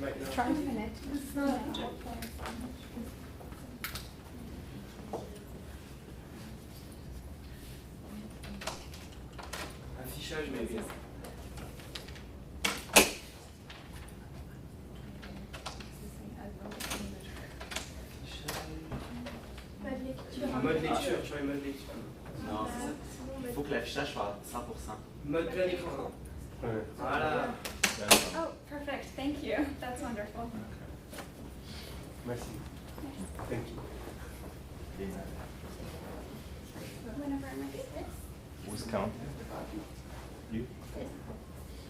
right now. Try to connect. Affichage, maybe. Mode lecture, tu vois, mode lecture. Non, il faut que l'affichage soit à 100%. Mode plein écran. Voilà. Oh, perfect. Thank you. That's wonderful. Merci. Thank you. Whenever I'm ready. Who's counting? You?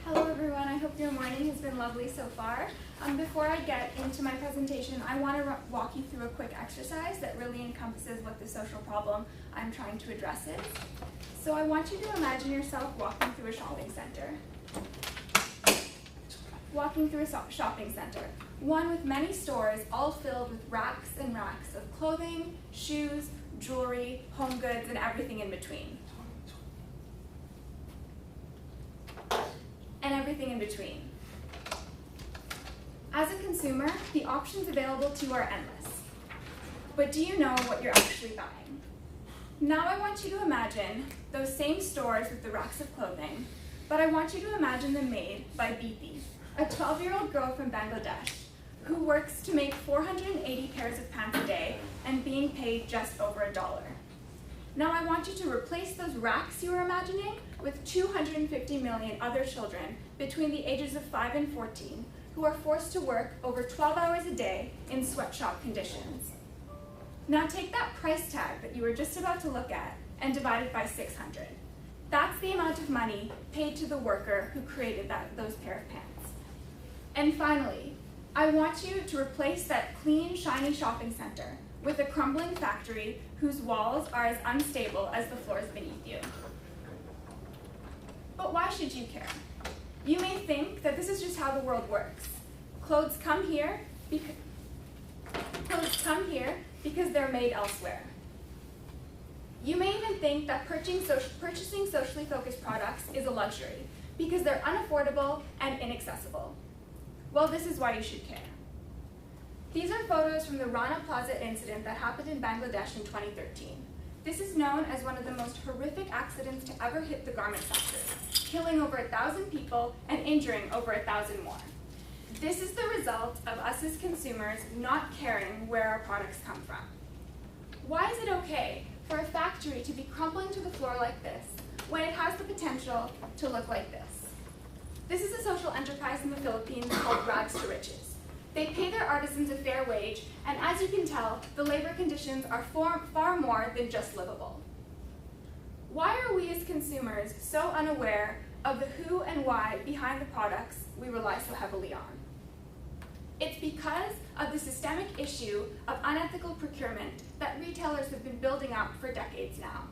Hello, everyone. I hope your morning has been lovely so far. Before I get into my presentation, I want to walk you through a quick exercise that really encompasses what the social problem I'm trying to address is. So I want you to imagine yourself walking through a shopping center. Walking through a shopping center, one with many stores all filled with racks and racks of clothing, shoes, jewelry, home goods, and everything in between. As a consumer, the options available to you are endless. But do you know what you're actually buying? Now I want you to imagine those same stores with the racks of clothing, but I want you to imagine them made by Beepi, a 12-year-old girl from Bangladesh who works to make 480 pairs of pants a day and being paid just over $1. Now I want you to replace those racks you were imagining with 250 million other children between the ages of 5 and 14 who are forced to work over 12 hours a day in sweatshop conditions. Now take that price tag that you were just about to look at and divide it by 600. That's the amount of money paid to the worker who created those pair of pants. And finally, I want you to replace that clean, shiny shopping center with a crumbling factory whose walls are as unstable as the floors beneath you. But why should you care? You may think that this is just how the world works. Clothes come here because they're made elsewhere. You may even think that purchasing socially focused products is a luxury because they're unaffordable and inaccessible. Well, this is why you should care. These are photos from the Rana Plaza incident that happened in Bangladesh in 2013. This is known as one of the most horrific accidents to ever hit the garment sector, killing over 1,000 people and injuring over 1,000 more. This is the result of us as consumers not caring where our products come from. Why is it okay for a factory to be crumbling to the floor like this when it has the potential to look like this? This is a social enterprise in the Philippines called Rags to Riches. They pay their artisans a fair wage, and as you can tell, the labor conditions are far more than just livable. Why are we as consumers so unaware of the who and why behind the products we rely so heavily on? It's because of the systemic issue of unethical procurement that retailers have been building up for decades now.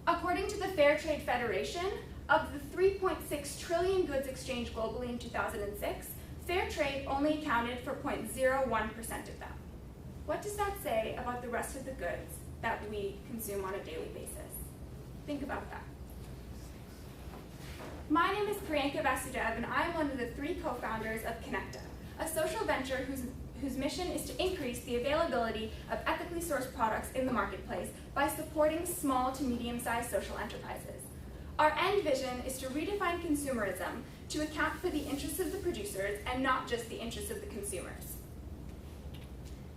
According to the Fair Trade Federation, of the 3.6 trillion goods exchanged globally in 2006, fair trade only accounted for 0.01% of them. What does that say about the rest of the goods that we consume on a daily basis? Think about that. My name is Priyanka Vasudev, and I am one of the 3 co-founders of Kanekta, a social venture whose mission is to increase the availability of ethically sourced products in the marketplace by supporting small to medium-sized social enterprises. Our end vision is to redefine consumerism to account for the interests of the producers and not just the interests of the consumers.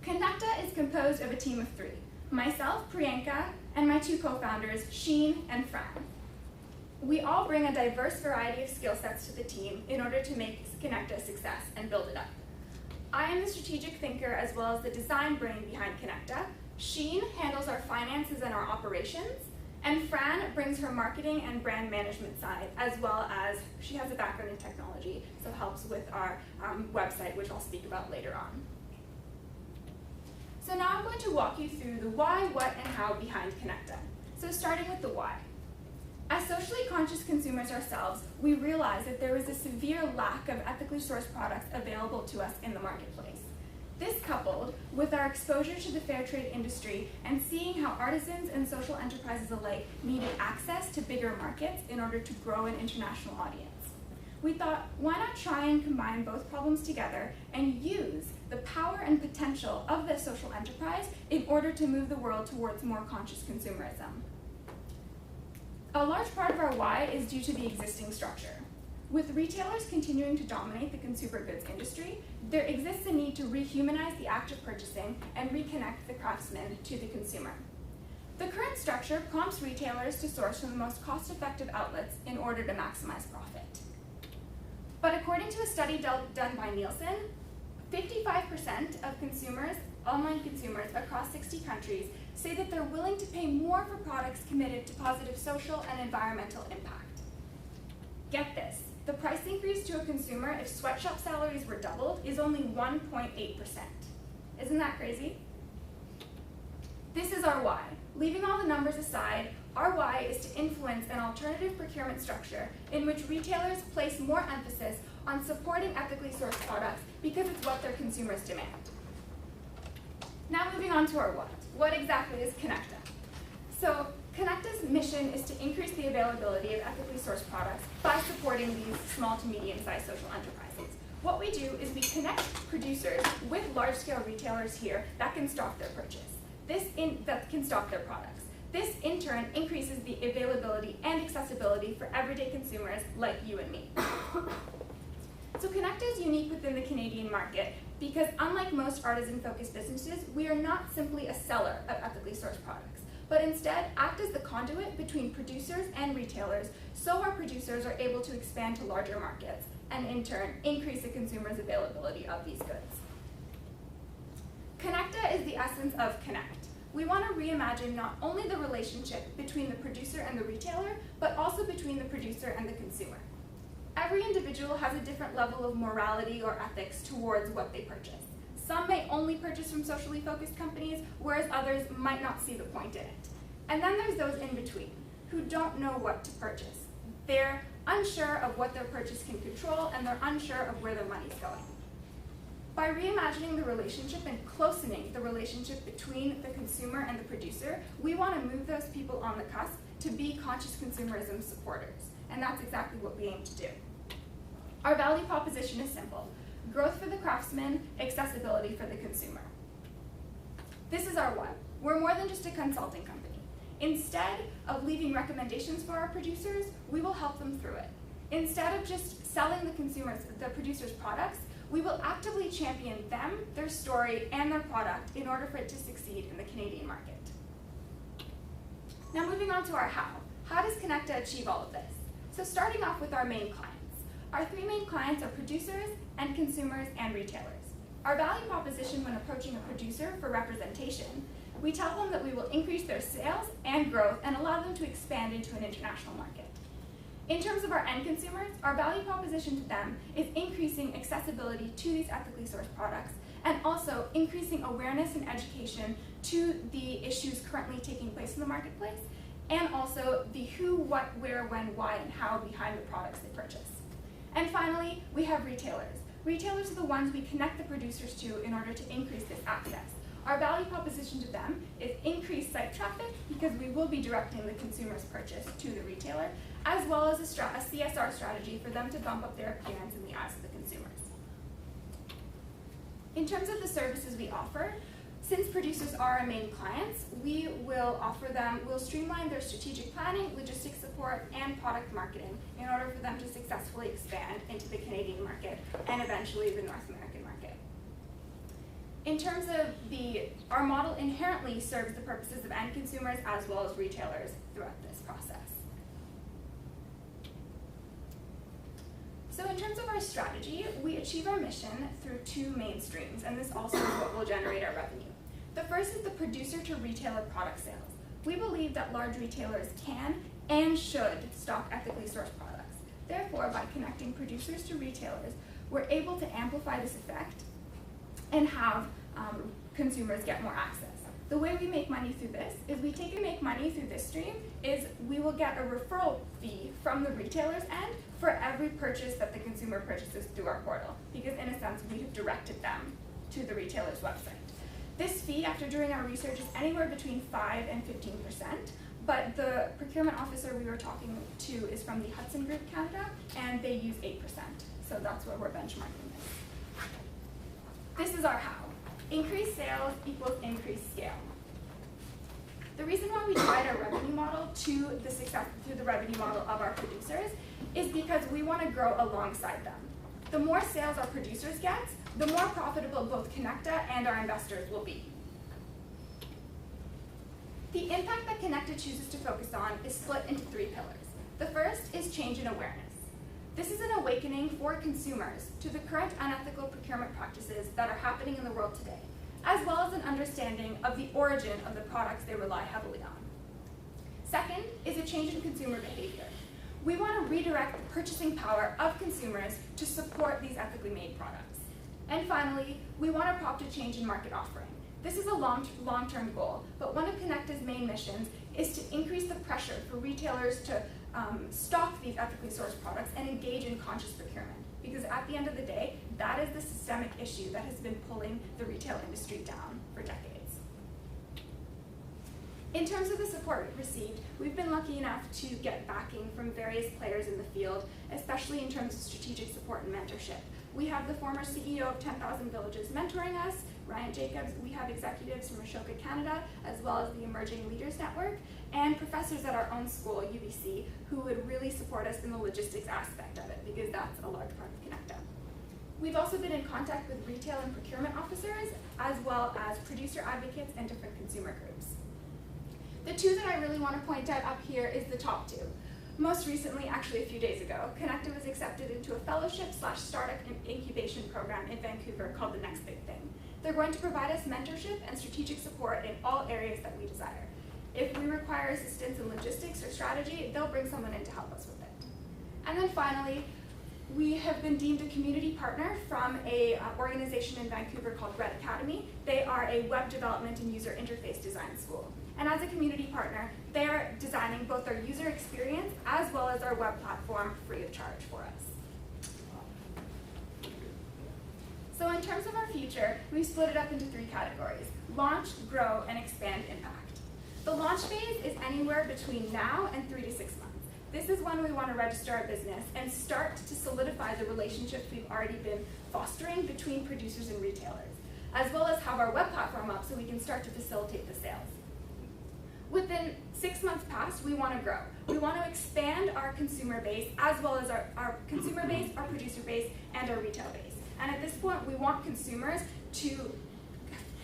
Kanekta is composed of a team of 3, myself, Priyanka, and my 2 co-founders, Sheen and Fran. We all bring a diverse variety of skill sets to the team in order to make Kanekta a success and build it up. I am the strategic thinker as well as the design brain behind Kanekta. Sheen handles our finances and our operations, and Fran brings her marketing and brand management side, as well as she has a background in technology, so helps with our website, which I'll speak about later on. So now I'm going to walk you through the why, what, and how behind Kanekta. So starting with the why. As socially conscious consumers ourselves, we realize that there is a severe lack of ethically sourced products available to us in the marketplace. This coupled with our exposure to the fair trade industry and seeing how artisans and social enterprises alike needed access to bigger markets in order to grow an international audience. we thought, why not try and combine both problems together and use the power and potential of this social enterprise in order to move the world towards more conscious consumerism. A large part of our why is due to the existing structure. With retailers continuing to dominate the consumer goods industry, there exists a need to rehumanize the act of purchasing and reconnect the craftsman to the consumer. The current structure prompts retailers to source from the most cost-effective outlets in order to maximize profit. But according to a study done by Nielsen, 55% of consumers, online consumers across 60 countries, say that they're willing to pay more for products committed to positive social and environmental impact. Get this, the price increase to a consumer if sweatshop salaries were doubled is only 1.8%. Isn't that crazy? This is our why. Leaving all the numbers aside, our why is to influence an alternative procurement structure in which retailers place more emphasis on supporting ethically sourced products because it's what their consumers demand. Now moving on to our what. What exactly is Kanekta? So Kanekta's mission is to increase the availability of ethically sourced products by supporting these small to medium-sized social enterprises. What we do is we connect producers with large-scale retailers here that can stock their that can stock their products. This, in turn, increases the availability and accessibility for everyday consumers like you and me. So Kanekta is unique within the Canadian market because, unlike most artisan-focused businesses, we are not simply a seller of ethically sourced products, but instead act as the conduit between producers and retailers so our producers are able to expand to larger markets and, in turn, increase the consumer's availability of these goods. Kanekta is the essence of connect. We want to reimagine not only the relationship between the producer and the retailer, but also between the producer and the consumer. Every individual has a different level of morality or ethics towards what they purchase. Some may only purchase from socially focused companies, whereas others might not see the point in it. And then there's those in between, who don't know what to purchase. They're unsure of what their purchase can control, and they're unsure of where their money's going. By reimagining the relationship and closening the relationship between the consumer and the producer, we want to move those people on the cusp to be conscious consumerism supporters. And that's exactly what we aim to do. Our value proposition is simple: growth for the craftsman, accessibility for the consumer. This is our what. We're more than just a consulting company. Instead of leaving recommendations for our producers, we will help them through it. Instead of just selling the producers' products, we will actively champion them, their story, and their product in order for it to succeed in the Canadian market. Now moving on to our how. How does Kanekta achieve all of this? So starting off with our main clients. Our three main clients are producers, end consumers, and retailers. Our value proposition when approaching a producer for representation, we tell them that we will increase their sales and growth and allow them to expand into an international market. In terms of our end consumers, our value proposition to them is increasing accessibility to these ethically sourced products and also increasing awareness and education to the issues currently taking place in the marketplace, and also the who, what, where, when, why, and how behind the products they purchase. And finally, we have retailers. Retailers are the ones we connect the producers to in order to increase this access. Our value proposition to them is increased site traffic because we will be directing the consumer's purchase to the retailer, as well as a CSR strategy for them to bump up their appearance in the eyes of the consumers. In terms of the services we offer, since producers are our main clients, we will we'll streamline their strategic planning, logistics support, and product marketing in order for them to successfully expand into the Canadian market and eventually the North American market. In terms of our model inherently serves the purposes of end consumers as well as retailers throughout this process. So in terms of our strategy, we achieve our mission through two main streams, and this also is what will generate our revenue. The first is the producer to retailer product sales. We believe that large retailers can and should stock ethically sourced products. Therefore, by connecting producers to retailers, we're able to amplify this effect and have consumers get more access. The way we make money through this is we will get a referral fee from the retailer's end for every purchase that the consumer purchases through our portal, because in a sense we have directed them to the retailer's website. This fee, after doing our research, is anywhere between 5% and 15%, but the procurement officer we were talking to is from the Hudson Group Canada, and they use 8%. So that's where we're benchmarking this. This is our how. Increased sales equals increased scale. The reason why we tied our revenue model to the revenue model of our producers is because we want to grow alongside them. The more sales our producers get, the more profitable both Kanekta and our investors will be. The impact that Kanekta chooses to focus on is split into 3 pillars. The first is change in awareness. This is an awakening for consumers to the current unethical procurement practices that are happening in the world today, as well as an understanding of the origin of the products they rely heavily on. Second is a change in consumer behavior. We want to redirect the purchasing power of consumers to support these ethically made products. And finally, we want to prompt a change in market offering. This is a long-term goal, but one of Kanekta's main missions is to increase the pressure for retailers to stock these ethically sourced products and engage in conscious procurement. Because at the end of the day, that is the systemic issue that has been pulling the retail industry down for decades. In terms of the support we've received, we've been lucky enough to get backing from various players in the field, especially in terms of strategic support and mentorship. We have the former CEO of 10,000 Villages mentoring us, Ryan Jacobs. We have executives from Ashoka Canada, as well as the Emerging Leaders Network, and professors at our own school, UBC, who would really support us in the logistics aspect of it, because that's a large part of Kanekta. We've also been in contact with retail and procurement officers, as well as producer advocates and different consumer groups. The 2 that I really want to point out up here is the top 2. Most recently, actually a few days ago, Kanekta was accepted into a fellowship/startup incubation program in Vancouver called The Next Big Thing. They're going to provide us mentorship and strategic support in all areas that we desire. If we require assistance in logistics or strategy, they'll bring someone in to help us with it. And then finally, we have been deemed a community partner from an organization in Vancouver called Red Academy. They are a web development and user interface design school. And as a community partner, they are designing both our user experience as well as our web platform free of charge for us. So in terms of our future, we've split it up into 3 categories: launch, grow, and expand impact. The launch phase is anywhere between now and 3 to 6 months. This is when we want to register our business and start to solidify the relationships we've already been fostering between producers and retailers, as well as have our web platform up so we can start to facilitate the sales. Within 6 months past, we want to grow. We want to expand our consumer base, as well as our consumer base, our producer base, and our retail base. And at this point, we want consumers to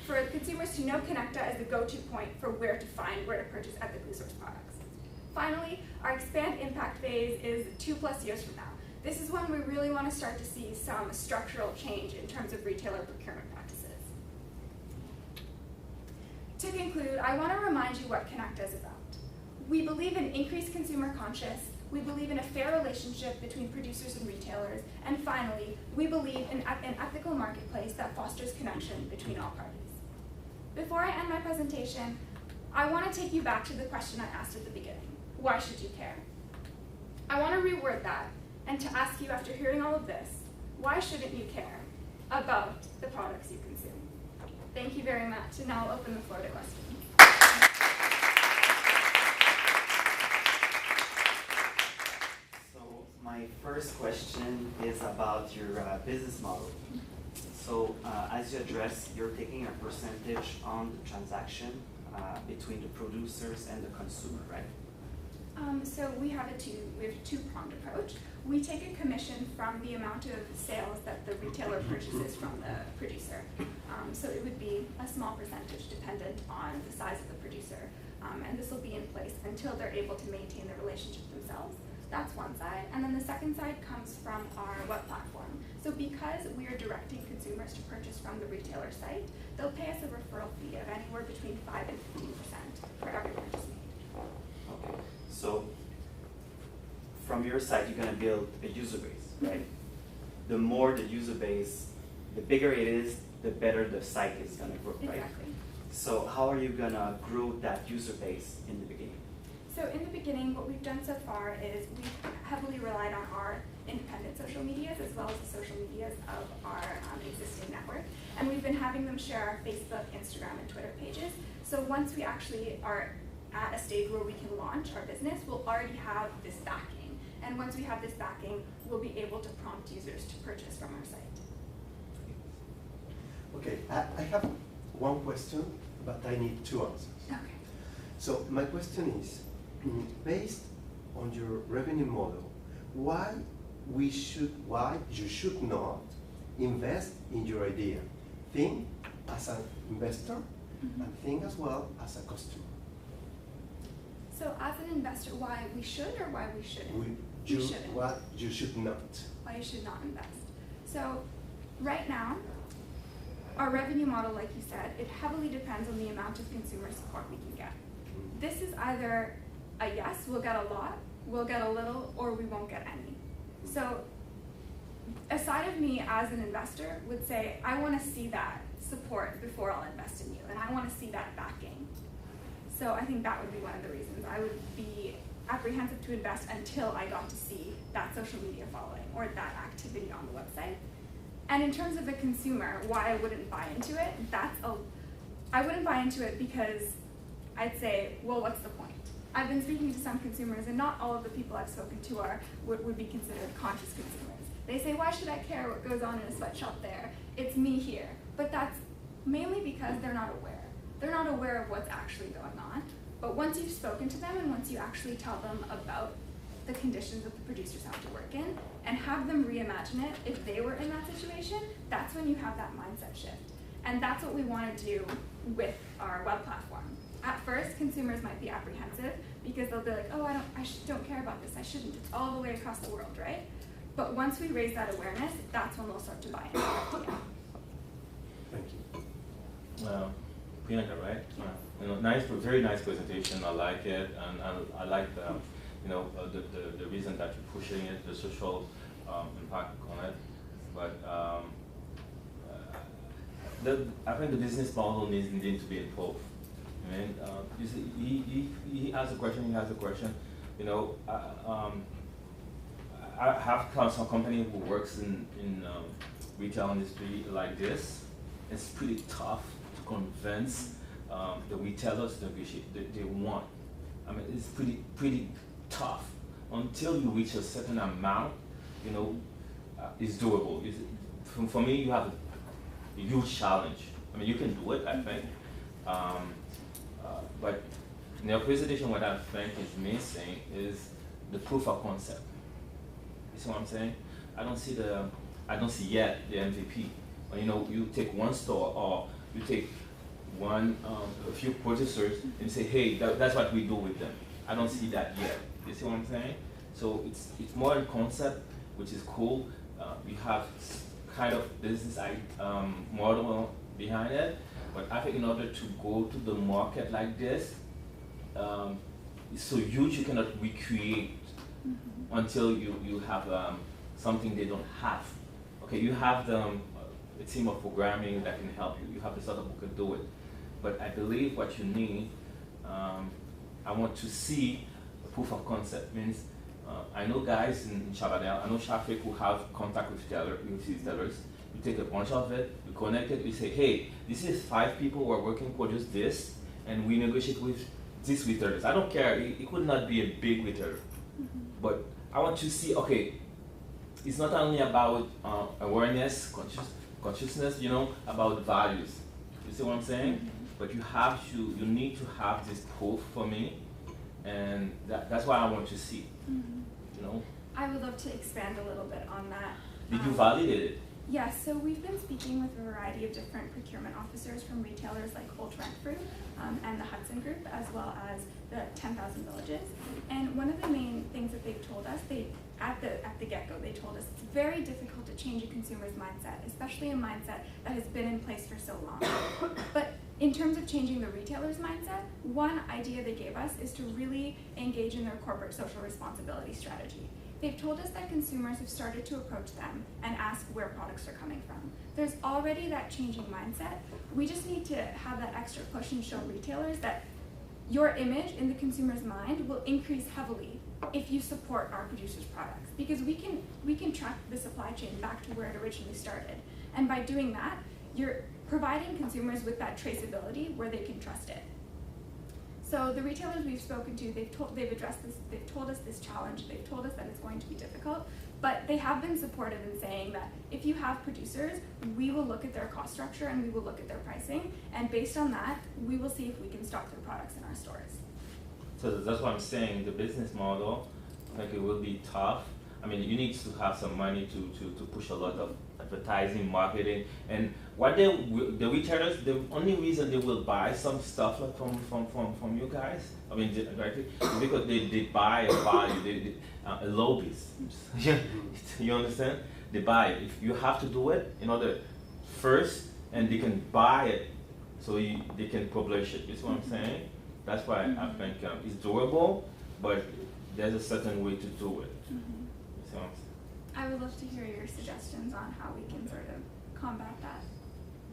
know Kanekta as the go-to point for where to purchase ethically sourced products. Finally, our expand impact phase is 2+ years from now. This is when we really want to start to see some structural change in terms of retailer procurement practices. To conclude, I want to remind you what Kanekta is about. We believe in increased consumer conscious, we believe in a fair relationship between producers and retailers, and finally, we believe in an ethical marketplace that fosters connection between all parties. Before I end my presentation, I want to take you back to the question I asked at the beginning. Why should you care? I want to reword that and to ask you, after hearing all of this, why shouldn't you care about the products you consume? Thank you very much, and now I'll open the floor to questions. So my first question is about your business model. So as you address, you're taking a percentage on the transaction between the producers and the consumer, right? So we have a two-pronged approach. We take a commission from the amount of sales that the retailer purchases from the producer. So it would be a small percentage dependent on the size of the producer. And this will be in place until they're able to maintain the relationship themselves. That's one side. And then the second side comes from our web platform. So because we are directing consumers to purchase from the retailer site, they'll pay us a referral fee of anywhere between 5 and 15% for every purchase made. Okay. So from your side, you're going to build a user base, right? The more the user base, the bigger it is, the better the site is going to grow, right? Exactly. So how are you going to grow that user base in the beginning? So in the beginning, what we've done so far is we've heavily relied on our independent social medias as well as the social medias of our existing network. And we've been having them share our Facebook, Instagram, and Twitter pages. So once we actually are at a stage where we can launch our business, we'll already have this backing. And once we have this backing, we'll be able to prompt users to purchase from our site. Okay, I have one question, but I need two answers. Okay. So my question is, based on your revenue model, why you should not invest in your idea? Think as an investor and think as well as a customer. So as an investor, why we should or why we shouldn't? You shouldn't. What you should not. Why you should not invest. So right now, our revenue model, like you said, it heavily depends on the amount of consumer support we can get. This is either a yes, we'll get a lot, we'll get a little, or we won't get any. So a side of me as an investor would say, I want to see that support before I'll invest in you, and I want to see that backing. So I think that would be one of the reasons. I would be apprehensive to invest until I got to see that social media following or that activity on the website. And in terms of the consumer, why I wouldn't buy into it, I wouldn't buy into it because I'd say, well, what's the point? I've been speaking to some consumers, and not all of the people I've spoken to would be considered conscious consumers. They say, why should I care what goes on in a sweatshop there? It's me here. But that's mainly because they're not aware. They're not aware of what's actually going on. But once you've spoken to them and once you actually tell them about the conditions that the producers have to work in and have them reimagine it if they were in that situation, that's when you have that mindset shift. And that's what we want to do with our web platform. At first, consumers might be apprehensive because they'll be like, oh, I don't care about this, I shouldn't, it's all the way across the world, right? But once we raise that awareness, that's when they'll start to buy into the idea. Thank you. Kanekta, right? Nice, very nice presentation. I like it, and I like the, the reason that you're pushing it, the social impact on it. But I think the business model needs to be improved. I mean, you see, he has a question. I have some company who works in retail industry like this. It's pretty tough to convince the retailers to negotiate they want. I mean, it's pretty tough until you reach a certain amount. It's doable. For me, you have a huge challenge. I mean, you can do it, I think. But in your presentation, what I think is missing is the proof of concept. You see what I'm saying? I don't see yet the MVP. You take one store or you take a few producers and say, hey, that's what we do with them. I don't see that yet. You see what I'm saying? So it's more a concept, which is cool. You have kind of business model behind it, but I think in order to go to the market like this, it's so huge you cannot recreate until you have something they don't have. Okay, you have a team of programming that can help you. You have the startup who can do it. But I believe what you need, I want to see a proof of concept. Means I know guys in Chabadel, I know Shafik who have contact with retailers. You take a bunch of it, you connect it, you say, hey, this is 5 people who are working for just this, and we negotiate with these retailers. I don't care, it could not be a big retailer. But I want to see, okay, it's not only about awareness, consciousness, about values. You see what I'm saying? But you need to have this proof for me, and that's what I want to see. I would love to expand a little bit on that. Did you validate it? Yes, so we've been speaking with a variety of different procurement officers from retailers like Holt Renfrew and the Hudson Group, as well as the 10,000 Villages. And one of the main things that they've told us, at the get-go, they told us it's very difficult to change a consumer's mindset, especially a mindset that has been in place for so long. But in terms of changing the retailer's mindset, one idea they gave us is to really engage in their corporate social responsibility strategy. They've told us that consumers have started to approach them and ask where products are coming from. There's already that changing mindset. We just need to have that extra push and show retailers that your image in the consumer's mind will increase heavily if you support our producers' products, because we can track the supply chain back to where it originally started. And by doing that, you're providing consumers with that traceability where they can trust it. So the retailers we've spoken to, they've addressed this, they've told us this challenge, they've told us that it's going to be difficult, but they have been supportive in saying that if you have producers, we will look at their cost structure and we will look at their pricing, and based on that, we will see if we can stock their products in our stores. So that's what I'm saying, the business model, I think it will be tough. I mean, you need to have some money to push a lot of advertising, marketing, and what the retailers, the only reason they will buy some stuff like from you guys, I mean, directly, is because they buy a value, a lobbies. You understand? They buy it. If you have to do it in order first, and they can buy it, so they can publish it. You see what I'm saying? That's why I think it's doable, but there's a certain way to do it. So, I would love to hear your suggestions on how we can sort of combat that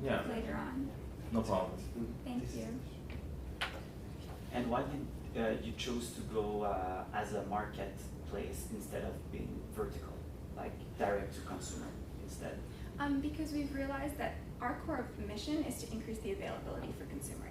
yeah, later on. no problem. Thank you. And why did you choose to go as a marketplace instead of being vertical, like direct to consumer instead? Because we've realized that our core mission is to increase the availability for consumers.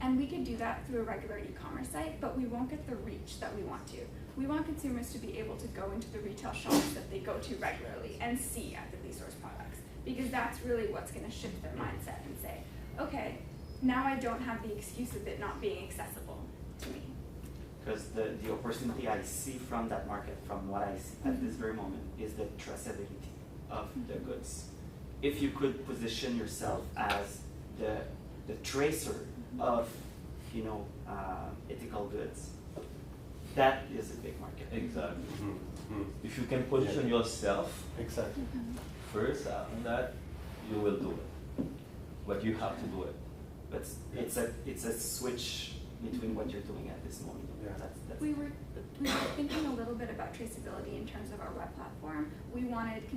And we could do that through a regular e-commerce site, but we won't get the reach that we want to. We want consumers to be able to go into the retail shops that they go to regularly and see ethically sourced products, because that's really what's going to shift their mindset and say, okay, now I don't have the excuse of it not being accessible to me. Because the opportunity I see from that market, from what I see at this very moment, is the traceability of the goods. If you could position yourself as the tracer of, you know, ethical goods, that is a big market. Exactly. If you can position yourself Exactly. first, after that, you will do it. But you have to do it. But it's a switch between what you're doing at this moment. Yeah. That's We were thinking a little bit about traceability in terms of our web platform. We wanted it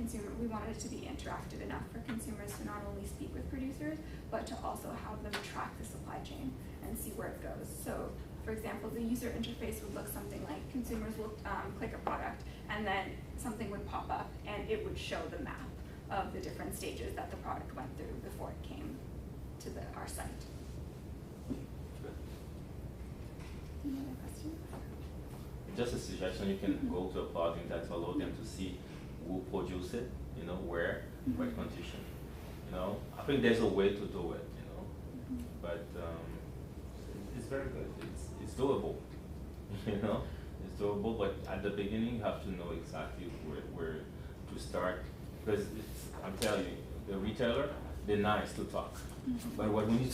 to be interactive enough for consumers to not only speak with producers, but to also have them track the supply chain and see where it goes. So, for example, the user interface would look something like consumers will click a product, and then something would pop up, and it would show the map of the different stages that the product went through before it came to our site. Any other questions? Just a suggestion, you can go to a plugin that allows them to see who produced it, you know, where, what condition. You know, I think there's a way to do it, you know, but it's very good. It's doable, you know, it's doable. But at the beginning, you have to know exactly where to start, because I'm telling you, the retailer, they're nice to talk. But when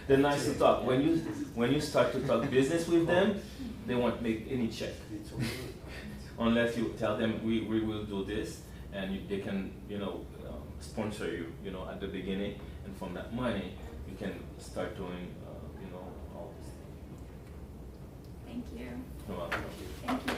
they're nice to talk. When you start to talk business with them, they won't make any check unless you tell them we will do this, and they can, you know, sponsor you, you know, at the beginning, and from that money you can start doing, you know, all this. Thank you. You're welcome. Thank you.